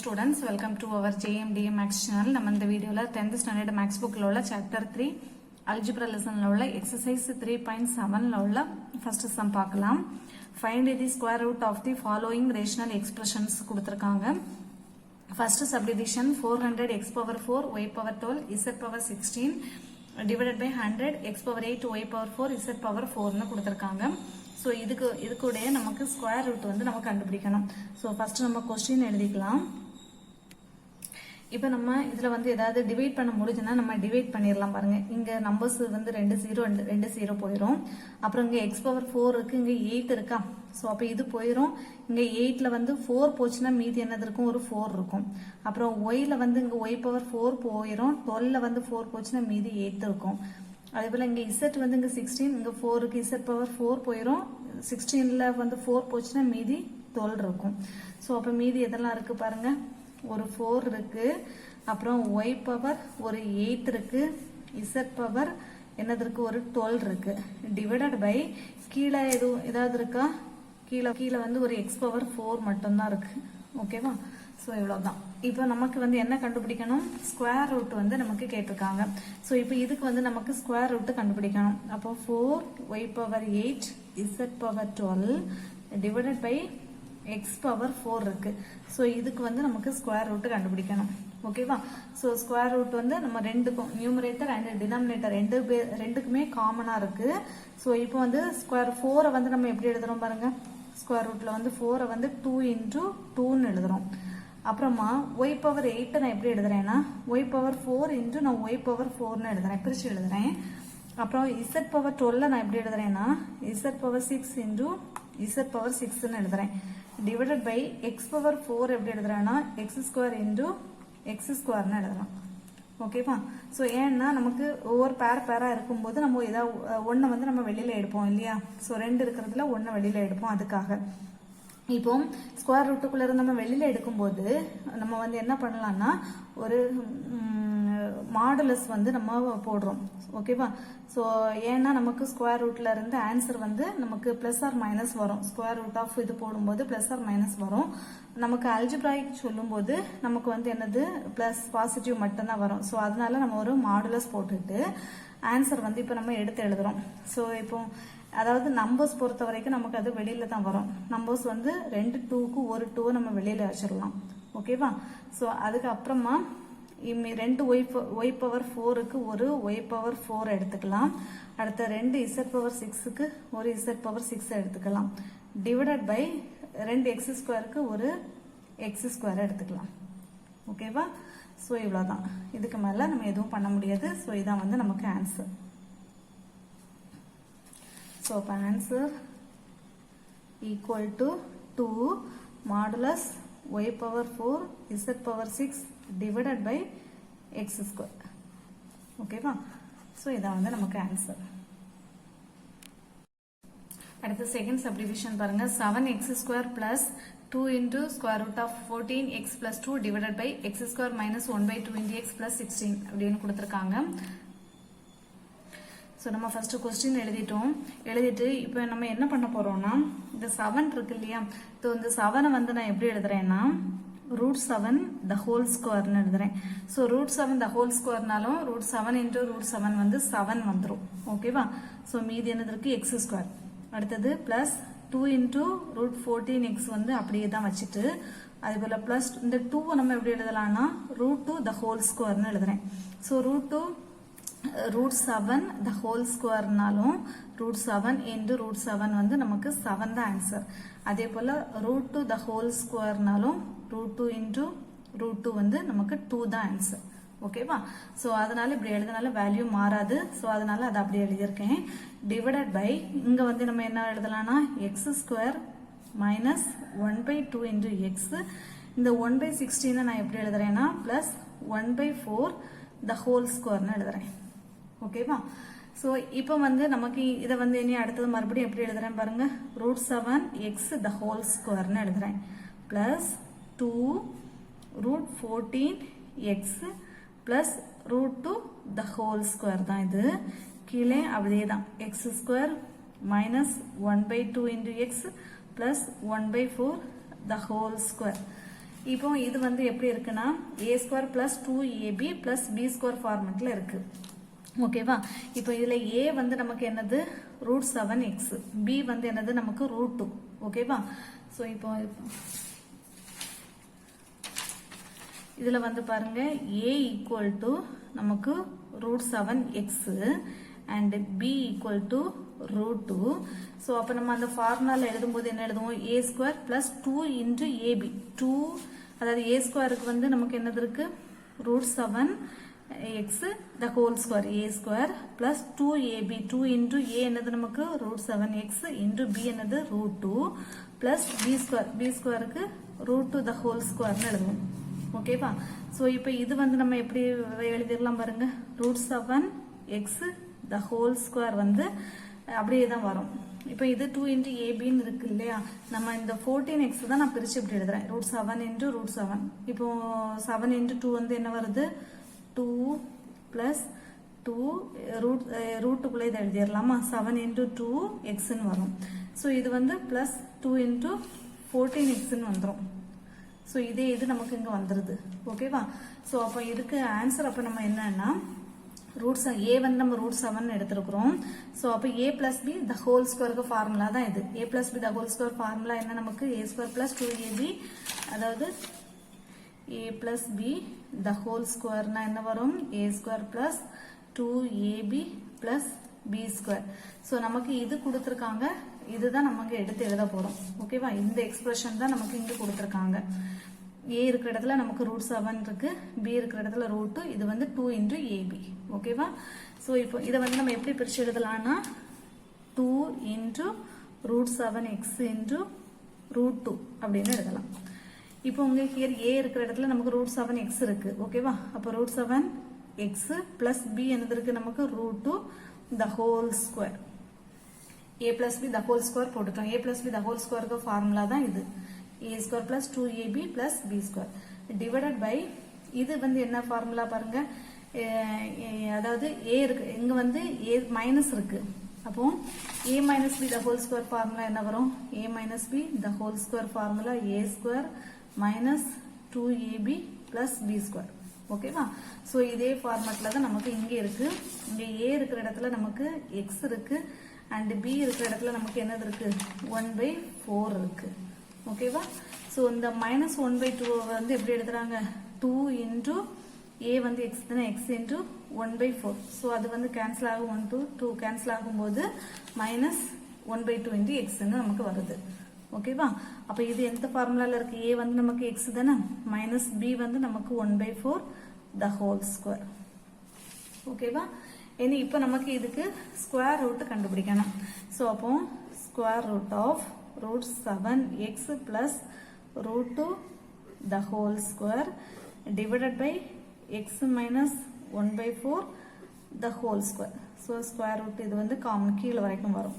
students, welcome to our JMDA Max channel. நம்ம இந்த வீடியோல 10th standard Max bookல உள்ள chapter 3 algebra lessonல உள்ள exercise 3.7ல உள்ள first sum பார்க்கலாம். Find the square root of the following rational expressions கொடுத்திருக்காங்க. First subdivision 400 x power 4 y power 12 z power 16 divided by 100 x power 8 y power 4 z power 4 னு கொடுத்திருக்காங்க. So இதுக்குடைய நமக்கு square root வந்து நம்ம கண்டுபிடிக்கணும். So first நம்ம question எழுதிக்கலாம். இப்போ நம்ம இதுல வந்து ஏதாவது டிவைட் பண்ண முடிஞ்சுன்னா நம்ம டிவைட் பண்ணிடலாம். பாருங்க, இங்க நம்பர்ஸ் வந்து ரெண்டு ஜீரோ போயிடும். அப்புறம் இங்க எக்ஸ் பவர் 4 இருக்கு, இங்க 8 இருக்கா. ஸோ அப்போ இது போயிடும். இங்க 8ல வந்து 4 போச்சுன்னா மீதி என்னது இருக்கும், ஒரு 4 இருக்கும். அப்புறம் ஒய்ல வந்து இங்க ஒய் பவர் 4 போயிடும். 12ல வந்து 4 போச்சுன்னா மீதி 8 இருக்கும். அதே போல இங்க இசட் வந்து இங்க 16, இங்க 4க்கு இசட் பவர் 4 போயிடும். 16ல வந்து 4 போச்சுன்னா மீதி 12 இருக்கும். ஸோ அப்ப மீதி எதெல்லாம் இருக்கு பாருங்க, ஒரு 4 இருக்கு. அப்புறம் ஒய் பவர் ஒரு 8 இருக்கு. இசட் பவர் என்னது இருக்கு, ஒரு 12 இருக்கு. டிவைடட் பை கீழே ஏதாவது இருக்கா, கீழே வந்து ஒரு எக்ஸ் பவர் 4 மட்டும்தான் இருக்கு. ஓகேவா. ஸோ இவ்வளவுதான். இப்போ நமக்கு வந்து என்ன கண்டுபிடிக்கணும், ஸ்கொயர் ரூட் வந்து நமக்கு கேட்டிருக்காங்க. ஸோ இப்போ இதுக்கு வந்து நமக்கு ஸ்கொயர் ரூட் கண்டுபிடிக்கணும். அப்போ 4 y power 8 z power 12 divided by x power 4 இருக்கு. ஸோ இதுக்கு வந்து நமக்கு ஸ்கொயர் ரூட் கண்டுபிடிக்கணும். ஓகேவா. ஸோ ஸ்கொயர் ரூட் வந்து நம்ம ரெண்டுக்கும், நியூமரேட்டர் அண்ட் டினாமினேட்டர் ரெண்டுக்குமே காமனா இருக்கு. ஸோ இப்போ வந்து ஸ்கொயர் 4 வந்து நம்ம எப்படி எழுதுறோம் பாருங்க, ஸ்கொயர் ரூட்ல வந்து 4 வந்து 2 into 2ன்னு எழுதுறோம். அப்புறமா y பவர் 8 நான் எப்படி எழுதுறேன்னா y பவர் 4 into நான் y பவர் 4ன்னு எழுதுறேன், பிரிச்சு எழுதுறேன். அப்புறம் z பவர் 12 நான் எப்படி எழுதுறேன்னா z power 6 into z power 6ன்னு எழுதுறேன். டிவைடட் பை x பவர் 4 எப்படி எழுதுறேன்னா x ஸ்கொயர் into x ஸ்கொயர்னு எழுதலாம். ஓகேவா. ஸோ ஏன்னா நமக்கு ஒவ்வொரு பேரா இருக்கும்போது நம்ம ஏதாவது ஒன்றை வந்து நம்ம வெளியில எடுப்போம் இல்லையா. ஸோ 2 இருக்கிறதுல ஒன்றை வெளியில எடுப்போம். அதுக்காக இப்போ ஸ்கொயர் ரூட்டுக்குள்ள இருந்து நம்ம வெளியில எடுக்கும்போது நம்ம வந்து என்ன பண்ணலாம்னா ஒரு மாடுலஸ் வந்து நம்ம போடுறோம். ஓகேவா. ஸோ ஏன்னா நமக்கு ஸ்கொயர் ரூட்ல இருந்து ஆன்சர் வந்து நமக்கு பிளஸ் ஆர் மைனஸ் வரும். ஸ்கொயர் ரூட் ஆஃப் இது போடும்போது பிளஸ் ஆர் மைனஸ் வரும். நமக்கு அல்ஜிப்ராய்க் சொல்லும் போது நமக்கு வந்து என்னது பிளஸ் பாசிட்டிவ் மட்டும்தான் வரும். ஸோ அதனால நம்ம ஒரு மாடுலஸ் போட்டுட்டு ஆன்சர் வந்து இப்போ நம்ம எடுத்து எழுதுறோம். ஸோ இப்போ அதாவது நம்பர்ஸ் பொறுத்த வரைக்கும் நமக்கு அது வெளியில தான் வரும். நம்பர்ஸ் வந்து 2 2க்கு ஒரு 2 நம்ம வெளியில வச்சிடலாம். ஓகேவா. ஸோ அதுக்கு அப்புறமா 2 ஒய் பவர் 4க்கு ஒரு ஒய் பவர் 4 எடுத்துக்கலாம். அடுத்த 2 இசட் பவர் 6க்கு ஒரு இசட் பவர் 6 எடுத்துக்கலாம். டிவைடட் பை 2 எக்ஸ் ஸ்கொயருக்கு ஒரு எக்ஸ் ஸ்கொயர் எடுத்துக்கலாம். ஓகேவா. ஸோ இவ்வளவுதான். இதுக்கு மேல நம்ம எதுவும் பண்ண முடியாது. ஸோ இதான் வந்து நமக்கு answer. So answer equal to 2 modulus y power 4 z power 6 divided by x square. ஓகேவா. ஸோ இதான் வந்து நமக்கு ஆன்சர். அடுத்து செகண்ட் சப்டிவிஷன் பாருங்க. 7x square plus 2 into square root of 14x plus 2 divided by x square minus 1 by 2 into x plus 16 அப்படின்னு கொடுத்திருக்காங்க. So நம்ம first question எழுதிட்டு இப்போ நம்ம என்ன பண்ண போறோம்னா இந்த 7 இருக்கு இல்லையா. ஸோ இந்த 7 வந்து நான் எப்படி எழுதுறேன்னா √7 the whole squareன்னு எழுதுறேன். ஸோ √7 the whole squareனாலும் √7 into √7 வந்து 7 வந்துடும். ஓகேவா. ஸோ மீதி என்னது இருக்கு, எக்ஸ் ஸ்கொயர். அடுத்தது பிளஸ் 2 into √14x வந்து அப்படியே தான் வச்சுட்டு அதே போல பிளஸ் இந்த 2 நம்ம எப்படி எழுதலாம்னா √2 the whole squareன்னு எழுதுறேன். ஸோ √7 the whole squareனாலும் √7 into √7 வந்து நமக்கு 7 தான் ஆன்சர். அதே போல √2 the whole squareனாலும் √2 into √2 வந்து நமக்கு 2 தான் ஆன்சர். ஓகேவா. ஸோ அதனால இப்படி எழுதினால வேல்யூ மாறாது. ஸோ அதனால அதை அப்படியே எழுதியிருக்கேன். டிவைடட் பை இங்க வந்து நம்ம என்ன எழுதலாம்னா x square minus 1 by 2 into எக்ஸ். இந்த 1 by 16 நான் எப்படி எழுதுறேன்னா பிளஸ் 1 by 4 the whole squareன்னு எழுதுறேன். ஓகேவா. ஸோ இப்போ வந்து நமக்கு இதை வந்து இனி அடுத்தது மறுபடியும் எப்படி எழுதுறேன் பாருங்க, √7x the whole squareன்னு எழுதுறேன். Plus 2 √14x plus √2 the whole square தான் இது. கீழே அப்படியே தான் x square minus 1 by 2 into x plus 1 by 4 the whole square. இப்போ இது வந்து எப்படி இருக்குன்னா a square plus 2ab plus b square ஃபார்மெட்ல இருக்கு. ஓகேவா? இப்போ இதுல a வந்து நமக்கு என்னது √7x, b வந்து என்னது நமக்கு √2. ஓகேவா? சோ இப்போ இதுல வந்து பாருங்க a ஈக்குவல் டு நமக்கு √7x and b equal to √2. So அப்போ நம்ம அந்த ஃபார்முலாவில் எழுதும்போது என்ன எழுதுவோம்? a square plus 2 into ab. 2 அதாவது a ஸ்கொயருக்கு வந்து நமக்கு என்னது இருக்கு? √7x the whole square, a square plus 2ab. 2 into a என்னது நமக்கு √7x இன்டு b என்னது √2 பிளஸ் b ஸ்கொயர். b ஸ்கொயருக்கு √2 the whole ஸ்கொயர்னு எழுதுவோம். ஓகேவா? ஸோ இப்போ இது வந்து நம்ம எப்படி எழுதிடலாம் பாருங்க. √7x the whole ஸ்கொயர் வந்து அப்படியே தான் வரும். இப்போ இது 2 இன்டு ஏபின்னு இருக்கு இல்லையா? நம்ம இந்த 14x தான் நான் பிரிச்சு இப்படி எழுதுறேன். √7 இன்டு √7. இப்போ 7 இன்டு 2 வந்து என்ன வருது? 2 பிளஸ் 2 ரூட்டுக்குள்ளே இதை எழுதிடலாமா? 7 இன்டு 2xன்னு வரும். ஸோ இது வந்து பிளஸ் 2 இன்டு 14xன்னு வந்துடும். ஸோ இதே இது நமக்கு இங்கே வந்துடுது. ஓகேவா? ஸோ அப்போ இதுக்கு ஆன்சர் அப்போ நம்ம என்னன்னா a வந்து நம்ம √7 எடுத்திருக்கிறோம். ஸோ அப்போ a plus b the whole ஸ்கொயருக்கு ஃபார்முலா தான் இது. a plus b the whole square formula என்ன நமக்கு? a ஸ்கொயர் பிளஸ் 2ab, அதாவது a plus b the whole ஸ்கொயர்னா என்ன வரும்? a square plus 2ab plus b square. So நமக்கு இது கொடுத்துருக்காங்க, இதுதான் நமக்கு எடுத்து எழுத போறோம். ஓகேவா? இந்த எக்ஸ்பிரஷன் தான் நமக்கு இங்க கொடுத்துருக்காங்க. a இருக்கிற இடத்துல நமக்கு √7 இருக்கு, b இருக்கிற இடத்துல √2. இது வந்து 2 இன்டு ab. ஓகேவா? ஸோ இப்போ இதை வந்து நம்ம எப்படி பிரிச்சு எழுதலாம்னா 2 இன்டு √7x இன்டு √2 அப்படின்னு எழுதலாம். இப்போ உங்களுக்கு a இருக்கிற இடத்துல நமக்கு √7x இருக்கு. ஓகேவா? அப்போ √7x பிளஸ் b என்னது இருக்கு நமக்கு? √2 the whole square. a plus b the whole square போட்டுட்டோம். a plus b the whole square க்கு ஃபார்முலா தான் இது. a square plus 2ab plus b square divided by இது வந்து என்ன ஃபார்முலா பாருங்க. அதாவது a இருக்கு, இங்க வந்து a மைனஸ் இருக்கு. அப்போ a minus b the whole square formula என்ன வரும்? a minus b the whole square formula a square minus 2ab plus b square. ஓகேவா? ஸோ இதே ஃபார்மேட்ல தான் நமக்கு இங்க இருக்கு. இங்க a இருக்கிற இடத்துல நமக்கு x இருக்கு and b இருக்கிற இடத்துல நமக்கு என்னது இருக்கு? 1/4 இருக்கு. ஓகேவா? ஸோ இந்த -1/2 வந்து எப்படி எடுத்துறாங்க? 2 இன்டு a வந்து x தானே, x இன்டு 1/4. ஸோ அது வந்து கேன்சல் ஆகும். 1 to 2 கேன்சல் ஆகும்போது -1/2 இன்டு எக்ஸ்ன்னு நமக்கு வருது. ஓகேவா? அப்ப இது எந்த ஃபார்முலால இருக்கு? a வந்து நமக்கு x தானே, மைனஸ் b வந்து நமக்கு 1/4 the whole square. ஓகேவா? இனி இப்போ நமக்கு இதுக்கு ஸ்கொயர் ரூட் கண்டுபிடிக்கணும். ஸோ அப்போ square root of √7x plus √2 the whole square divided by x minus 1/4 the whole square. So square root இது வந்து காமன் கீழே வரைக்கும் வரும்.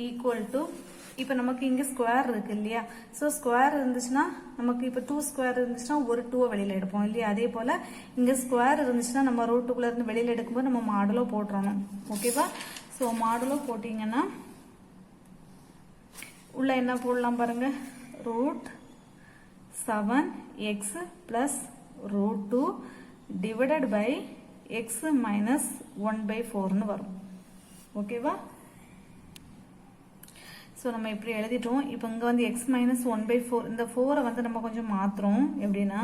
ஈக்குவல் டு இப்போ நமக்கு இங்க ஸ்கொயர் இருக்கு இல்லையா? ஸோ ஸ்கொயர் இருந்துச்சுன்னா நமக்கு இப்போ 2 ஸ்கொயர் இருந்துச்சுன்னா ஒரு 2 வெளியில எடுப்போம் இல்லையா? அதே போல இங்க ஸ்கொயர் இருந்துச்சுன்னா நம்ம √2 இருந்து வெளியில எடுக்கும்போது நம்ம மாடுலோ போட்டுறணும். ஓகேவா? ஸோ மாடுலோ போட்டீங்கன்னா உள்ள என்ன போடலாம் பாருங்க. √7x plus √2 divided by x minus 1/4ன்னு வரும். ஓகேவா? ஸோ நம்ம இப்படி எழுதிட்டோம். இப்போ இங்கே வந்து x மைனஸ் 1/4, இந்த 4 வந்து நம்ம கொஞ்சம் மாற்றுறோம். எப்படின்னா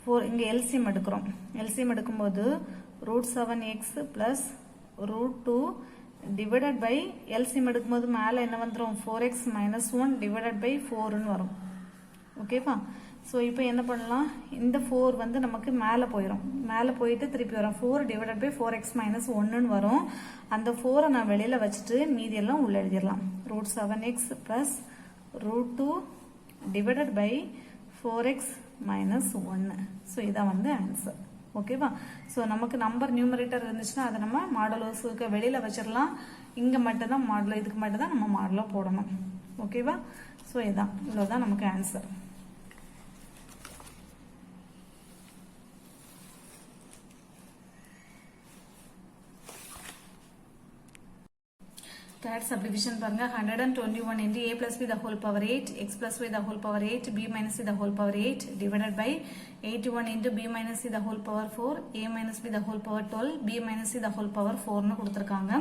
4 இங்கே எல்சிஎம் எடுக்கிறோம். எல்சிஎம் எடுக்கும்போது √7x plus √2 divided by LCM எடுக்கும்போது மேலே என்ன வந்துடும்? 4x மைனஸ் 1 டிவைடட் பை 4ன்னு வரும். ஓகேவா? ஸோ இப்போ என்ன பண்ணலாம்? இந்த 4 வந்து நமக்கு மேலே போயிடும். மேலே போயிட்டு திருப்பி வரும். 4 டிவைடட் பை 4x மைனஸ் 1ன்னு வரும். அந்த 4 நான் வெளியில் வச்சுட்டு மீதியெல்லாம் உள்ள எழுதிடலாம். √7x plus √2 divided by 4x minus 1. So இதான் வந்து ஆன்சர். ஓகேவா? ஸோ நமக்கு நம்பர் நியூமரேட்டர் இருந்துச்சுன்னா அதை நம்ம மாடலோஸுக்கு வெளியில் வச்சிடலாம். இங்கே மட்டும் தான் மாடலோ, இதுக்கு மட்டும் தான் நம்ம மாடலோ போடணும். ஓகேவா? ஸோ இதான், இவ்வளோதான் நமக்கு ஆன்சர். Third subdivision பாருங்க 121 into a plus b the whole power 8 x plus y the whole power 8 b minus c the whole power 8 divided by 81 into b minus c the whole power 4 a minus b the whole power 12 b minus c the whole power 4 னு கொடுத்திருக்காங்க.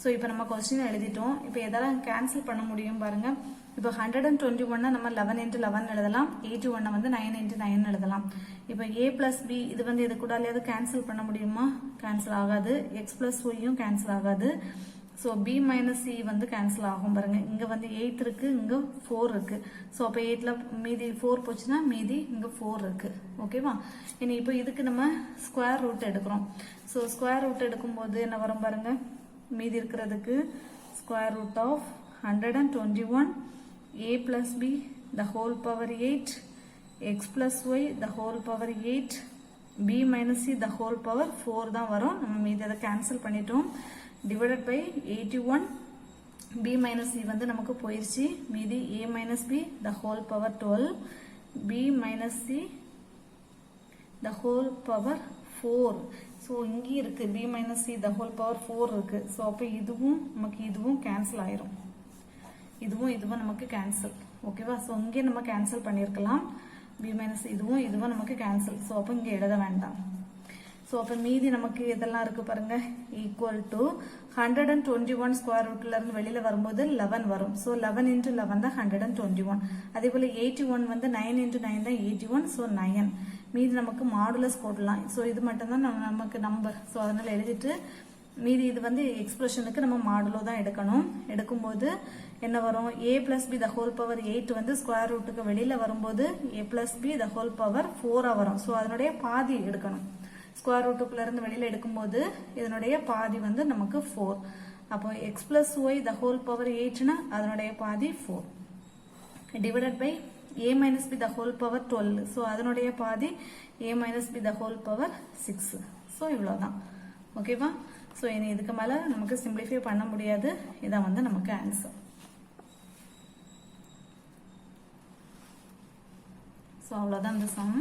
So இப்போ நம்ம question எழுதிட்டோம். இப்போ எதெல்லாம் cancel பண்ண முடியும் பாருங்க. இப்போ 121 நம்ம 11 into 11 எழுதலாம். 81 வந்து 9 into 9 எழுதலாம். இப்போ a plus b இது வந்து இது கூடலையாவது கேன்சல் பண்ண முடியுமா? கேன்சல் ஆகாது. x plus y யும் கேன்சல் ஆகாது. So b minus c வந்து கேன்சல் ஆகும் பாருங்க. இங்க வந்து 8 இருக்கு, இங்க 4 இருக்கு. சோ அப்ப 8ல மீதி 4 போச்சுனா மீதி இங்க 4 இருக்கு. ஓகேவா? இனி இப்போ இதுக்கு நம்ம ஸ்கொயர் ரூட் எடுக்கிறோம். சோ ஸ்கொயர் ரூட் எடுக்கும்போது என்ன வரும் பாருங்க. மீதி இருக்கிறதுக்கு square root of 121 a plus b the whole power 8 x plus y the whole power 8 b minus c the whole power 4 தான் வரும். நம்ம மீதி அதை கேன்சல் பண்ணிட்டோம். divided by 81 b minus c வந்து நமக்கு போயிருச்சு. மீதி a minus b the whole power 12 b minus c the whole power 4. so இங்க இருக்கு b minus c the whole power 4 இருக்கு. so அப்ப இதுவும் நமக்கு இதுவும் கேன்சல் ஆயிரும். இதுவும் நமக்கு கேன்சல். ஓகேவா? so இங்கே நம்ம கேன்சல் பண்ணிருக்கலாம். b minus இதுவும் நமக்கு கேன்சல். so அப்ப இங்க எழுத வேண்டாம். சோ அப்ப மீதி நமக்கு இதெல்லாம் இருக்கு பாருங்க. ஈக்குவல் டு 121 ஸ்கொயர் ரூட்ல இருந்து வெளியில வரும்போது 11 வரும். சோ 11 into 11 தான் 121. அதே போல 81 வந்து 9 into 9 தான் 81. சோ 9. மீதி நமக்கு மாடுலஸ் போடலாம். சோ இது மட்டும் தான் நமக்கு நம்பர். சோ அதனால எழுதிட்டு மீதி இது வந்து எக்ஸ்பிரஷனுக்கு நம்ம மாடுலோ தான் எடுக்கணும். எடுக்கும்போது என்ன வரும்? a plus b the whole power 8 வந்து ஸ்கொயர் ரூட்டுக்கு வெளியில வரும்போது a plus b the whole power 4 வரும். சோ அதனுடைய பாதி எடுக்கணும். ஸ்கொயர் ரூட்டுக்குள்ள இருந்து வெளியில எடுக்கும்போது இதனுடைய பாதி வந்து நமக்கு 4. அப்போ x plus y the whole power 8 னா அதனுடைய பாதி 4 divided by a minus b the whole power 12. So அதனுடைய பாதி a minus b the whole power 6. So இவ்வளவுதான். ஓகேவா? சோ இனி இதுக்கு மேல நமக்கு சிம்பிளிஃபை பண்ண முடியாது. இதான் வந்து நமக்கு ஆன்சர். சோ அவ்வளவுதான் இந்த சம்.